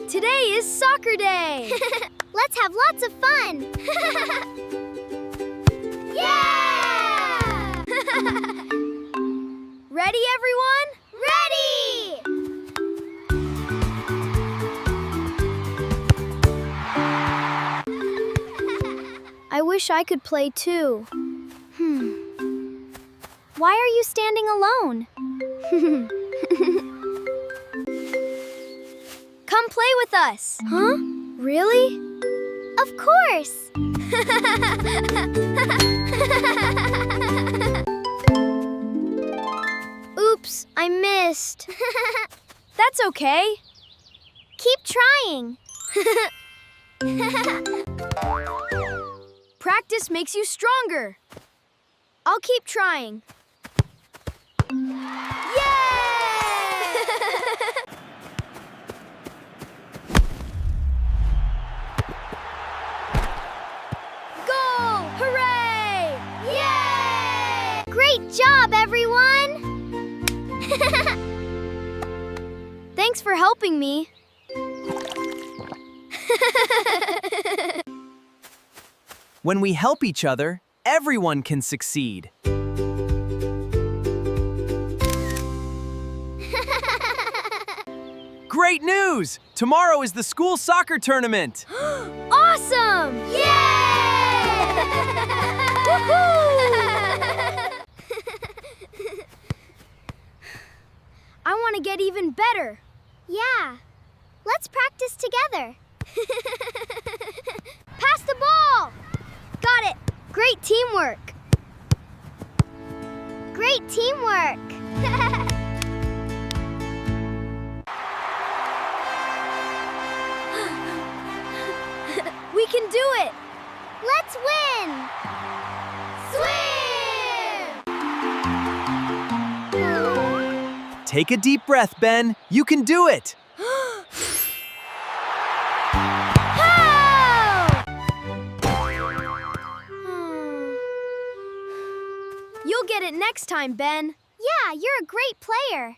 Today is soccer day! Let's have lots of fun! Yeah! Ready, everyone? Ready! I wish I could play too. Why are you standing alone? Come play with us. Huh? Really? Of course! Oops, I missed. That's okay. Keep trying. Practice makes you stronger. I'll keep trying. Yay! Goal! Hooray! Yay! Great job, everyone! Thanks for helping me. When we help each other, everyone can succeed. Great news! Tomorrow is the school soccer tournament. Awesome! Yay! I want to get even better. Yeah. Let's practice together. Pass the ball! Got it. Great teamwork. Great teamwork. We can do it. Let's win! Swim! Take a deep breath, Ben. You can do it. You'll get it next time, Ben. Yeah, you're a great player.